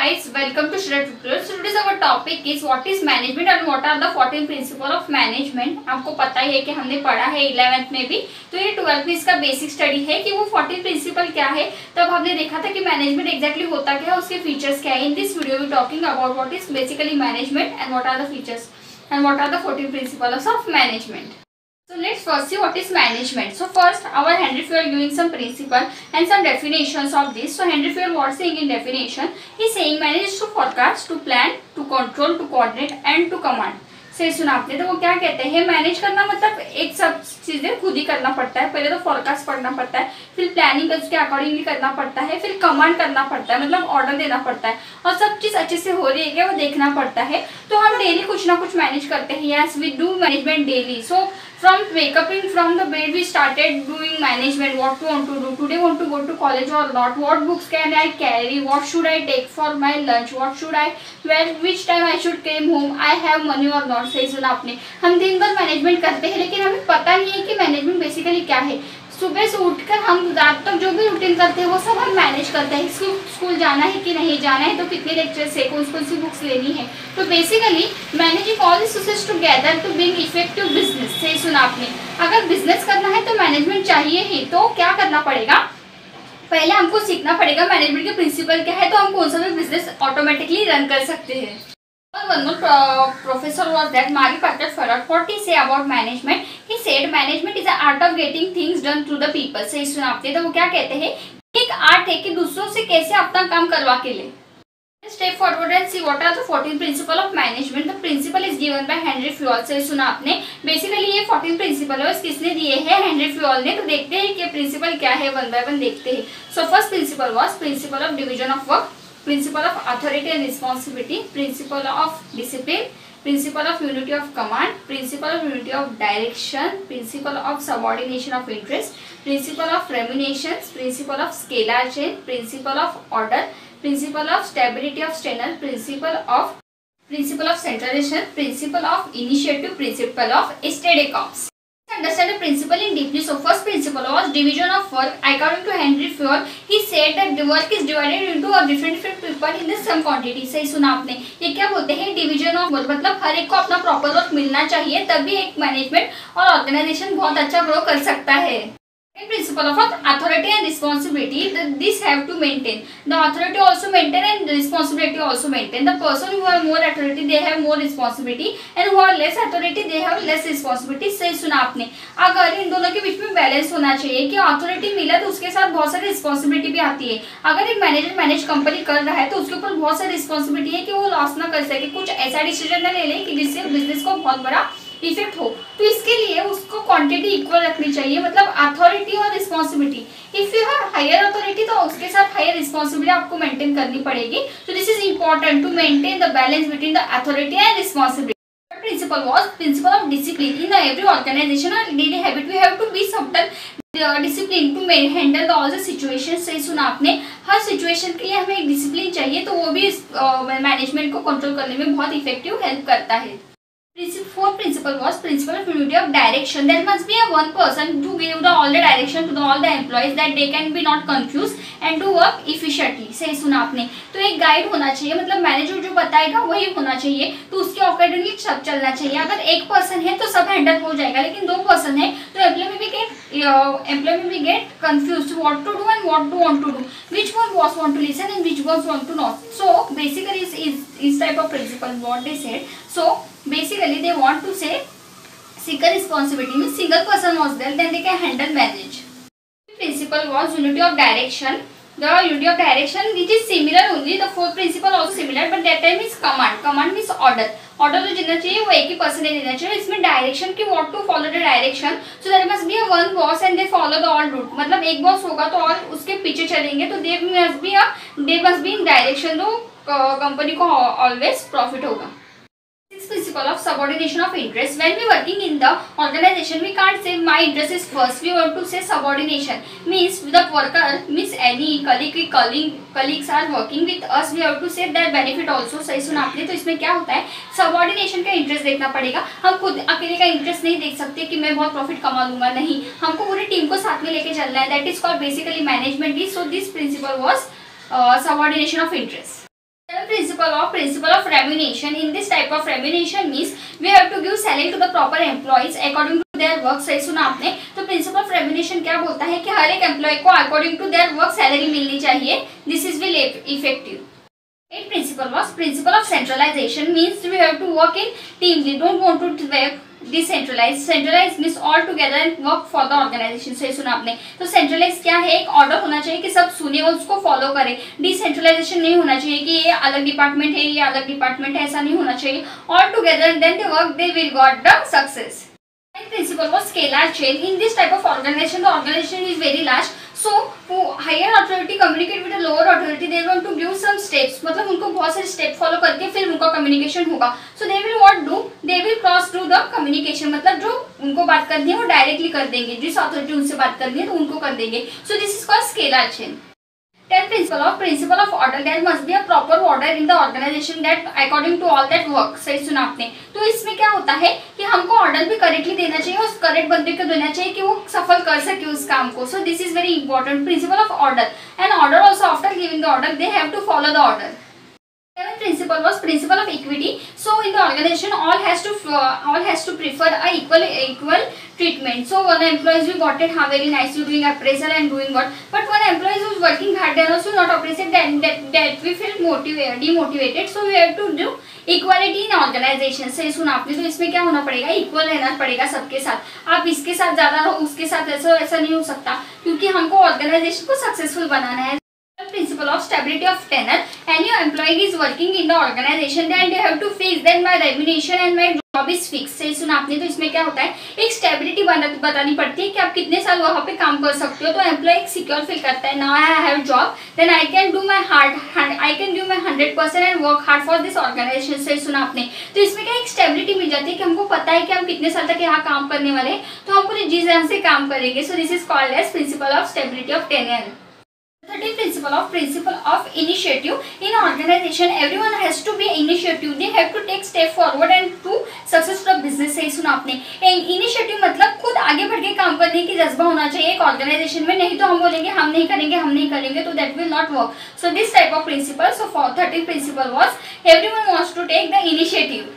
guys, welcome to Shred Tutorials. So today's our topic is what is management and what are the 14 principles of management. आपको पता ही है कि हमने पढ़ा है 11th में भी, तो ये 12th में इसका बेसिक स्टडी है कि वो 14 प्रिंसिपल क्या है. तब हमने देखा था कि मैनेजमेंट एग्जैक्टली होता क्या है, उसके फीचर्स क्या है. In this video we talking about what is basically management and what are the features and what are the 14 principles of management. So let's first see what is management. So first our Henry Fayol giving some principle and some definitions of this. So Henry Fayol what saying in definition? He saying manage is to forecast, to plan, to control, to coordinate and to command. सही सुना आपने. तो वो क्या कहते हैं, manage करना मतलब एक सब चीजें खुद ही करना पड़ता है. पहले तो फोरकास्ट पढ़ना पड़ता है, फिर प्लानिंग उसके अकॉर्डिंगली करना पड़ता है, फिर कमांड करना पड़ता है मतलब ऑर्डर देना पड़ता है, और सब चीज अच्छे से हो रही है क्या वो देखना पड़ता है. तो हम डेली कुछ ना कुछ मैनेज करते हैं. Yes we do management daily. So from waking from the bed we started doing management. What we want to do today, want to go to college or not, what books can I carry, what should I take for my lunch, what should I wear, which time I should came home, I have money or not. सही सुना आपने. हम दिन भर management करते हैं लेकिन हमें पता नहीं है कि मैनेजमेंट बेसिकली क्या है. सुबह से उठकर हम रात तक जो भी रूटीन करते हैं वो सब हम मैनेज करते हैं. स्कूल जाना है कि नहीं जाना है, तो कितने लेक्चर्स है, कौन कौन सी बुक्स लेनी है. तो basically managing all this resources together to being effective business. सही सुना आपने. अगर बिजनेस करना है तो मैनेजमेंट चाहिए ही. तो क्या करना पड़ेगा, पहले हमको सीखना पड़ेगा मैनेजमेंट के प्रिंसिपल क्या है, तो हम कौन सा भी बिजनेस ऑटोमेटिकली रन कर सकते हैं. One more professor was that Marie Patel Farad. What he say about management? He said management is the art of getting things done through the people. सही सुना आपने. तो वो क्या कहते हैं, एक आर्ट है कि दूसरों से कैसे अपना काम करवा के ले. Step forward and see what are the 14 principles of management. The principle is given by Henry Fayol. सही सुना आपने. बेसिकली ये 14 प्रिंसिपल है, किसने दिए हैं, हेनरी फ्यूल ने. तो देखते हैं कि प्रिंसिपल क्या है, वन बाय वन देखते हैं. So first principle was principle of division of work, principle of authority and responsibility, principle of discipline, principle of unity of command, principle of unity of direction, principle of subordination of interest, principle of remunerations, principle of scalar chain, principle of order, principle of stability of tenure, principle of centralization, principle of initiative, principle of stay corps. Understand the principle in deeply. So first principle was division of work. According to Henry Fayol, he said that the work is divided into different people in the same quantity. सही सुना आपने. ये क्या बोलते हैं, division of work मतलब हर एक को अपना प्रॉपर वर्क मिलना चाहिए, तभी एक मैनेजमेंट और ऑर्गेनाइजेशन बहुत अच्छा ग्रो कर सकता है. Principle of authority and responsibility, this have to maintain. The authority also maintain and the responsibility also maintain. The person who have more authority they have more responsibility and who are less authority they have less responsibility. सही सुना आपने. अगर इन दोनों के बीच में balance होना चाहिए कि अथॉरिटी मिला तो उसके साथ बहुत सारी रिस्पॉन्सिबिलिटी भी आती है. अगर एक मैनेजर मैनेज कंपनी कर रहा है तो उसके ऊपर बहुत सारी रिस्पॉन्सिबिलिटी है कि वो लॉस ना कर सके, कुछ ऐसा डिसीजन ना ले ले कि जिससे बिजनेस को बहुत बड़ा इफेक्ट हो. तो इसके लिए उसको क्वांटिटी इक्वल रखनी चाहिए, मतलब अथॉरिटी और responsibility. If you have higher authority तो उसके साथ हायर रिस्पॉन्सिबिलिटी आपको मेंटेन करनी पड़ेगी. तो this is important to maintain the balance between the authority and responsibility. Principle was principle of discipline. In every organization or daily habit we have to be certain discipline to handle all the situations. सही सुना आपने. हर situation के लिए हमें एक discipline चाहिए, तो वो भी मैनेजमेंट को कंट्रोल करने में बहुत इफेक्टिव हेल्प करता है. Fourth principle was principle of unity of direction. There must be a one person to give all the direction to all the employees that they can be not confused and to work efficiently. सही सुना आपने. तो एक guide होना चाहिए, मतलब manager जो बताएगा वही होना चाहिए, तो उसके अकॉर्डिंगली सब चलना चाहिए. अगर एक पर्सन है तो सब हैंडल हो जाएगा, लेकिन दो पर्सन है तो एम्प्लॉय में भी get confuse what to do and what to want to do, which one boss want to listen and which boss want to not. So basically is type of principle what they said. So basically they want to say single responsibility means single person was there then they can handle manage. Principle was unity of direction. The unity of direction which is similar only. The fourth principle also similar but that time is command. Command means order. Order जो देना चाहिए वो एक ही person ने देना चाहिए. इसमें direction की what to follow the direction. So there must be a one boss and they follow the all route. मतलब एक बॉस होगा तो ऑल उसके पीछे चलेंगे, तो they must be in direction, तो कंपनी को ऑलवेज प्रॉफिट होगा. Principle of subordination of interest. When we working in the organization we can't say my interest is first, we want to say subordination means the worker means any colleagues are working with us, we have to say their benefit also. सही सुना आपने. तो इसमें क्या होता है, subordination का interest देखना पड़ेगा. हम खुद अकेले का इंटरेस्ट नहीं देख सकते कि मैं बहुत प्रॉफिट कमा लूंगा, नहीं, हमको पूरी टीम को साथ में लेके चलना है. That is called basically management. So this principle was subordination of interest. Principle of remuneration. In this type of remuneration means we have to give salary to the proper employees according to their work. सही सुना आपने. तो principle of रेम्यूनेशन क्या बोलता है कि हर एक employee को according to their work salary मिलनी चाहिए. This is will effective. Eighth principle was principle of centralization. Means we have to work in team. We don't want to work decentralized. Centralized means all together and work for the organization. सही सुना आपने. तो centralized क्या है? एक order होना चाहिए कि सब सुने और उसको फॉलो करें. डिसेंट्रलाइजेशन नहीं होना चाहिए कि ये अलग डिपार्टमेंट है, ये अलग डिपार्टमेंट है, ऐसा नहीं होना चाहिए. All together and then they work, they will got the success. And principle was scalar chain. In this type of organization, the organization is very large. So higher authority communicate with the lower authority. They want to give some steps. मतलब उनको बहुत सारे step follow करके फिर उनका communication होगा. So they will what do? They will cross through the communication. मतलब जो उनको बात करनी है वो डायरेक्टली कर देंगे. जिस अथॉरिटी उनसे बात करनी है तो उनको कर देंगे. So this is called scalar chain. Tenth principle of order. There must be a proper order in the organization that according to all that work. सही सुना आपने. तो इसमें क्या होता है कि हमको ऑर्डर भी करेक्टली देना चाहिए और करेक्ट बंदे को देना चाहिए कि वो सफल कर सके उस काम को. So this is very important. Principle of order. And order also after giving the order they have to follow the order. Seventh principle was principle of equity. So in the organization all has to prefer a equal treatment. So one employees we got it, how very nice you doing appraisal and doing what, but one employees who is working hard they are also not appreciated, that we feel demotivated. So we have to do equality in organization. सही सुना आपने. तो इसमें क्या होना पड़ेगा? Equal रहना पड़ेगा सबके साथ. आप इसके साथ ज्यादा रहो, उसके साथ ऐसा नहीं हो सकता, क्योंकि हमको ऑर्गेनाइजेशन को सक्सेसफुल बनाना है. Principle of stability of tenure. Any employee is working in the organization, then they have to fix that my remuneration and my job is fixed. सही सुना आपने. तो इसमें क्या होता है, एक स्टेबिलिटी बतानी पड़ती है कि आप कितने साल वहाँ पे काम कर सकते हो. तो एम्प्लॉय एक सिक्योर फील करता है. Now I have job, then I can do my I can give my 100% and work hard for this organisation. सही सुना आपने. तो इसमें क्या एक स्टेबिलिटी मिल जाती है कि हमको पता है कि हम कितने साल तक यहाँ काम करने वाले हैं, तो हम पूरे जी जान से काम करेंगे. So this is called as principle of stability of tenure. 13th principle of initiative. In organization everyone has to be initiative. They have to take step forward and to success of business. सही सुना आपने. Initiative मतलब खुद आगे बढ़ के काम करने की जज्बा होना चाहिए एक ऑर्गेनाइजेशन में. नहीं तो हम बोलेंगे हम नहीं करेंगे तो that will not work. So this type of principle. So for 13th principle was everyone wants to take the initiative.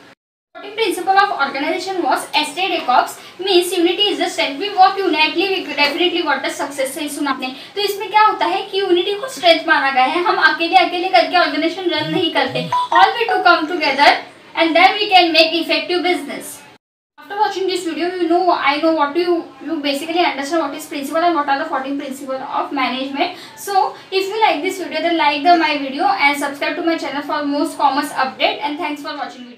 14th principle of organization was ST Jacobs. Means unity is the strength. We work unitedly, we definitely got the success. सही सुना आपने. तो इसमें क्या होता है कि unity को स्ट्रेंथ माना गया है. हम अकेले करके ऑर्गेनाइजेशन रन नहीं करते. All we to come together and then we can make effective business. After watching this video, I know what you basically understand what is principle and what are the 14 principles of management. So if you like this video, then like my video and subscribe to my channel for most commerce update. And thanks for watching.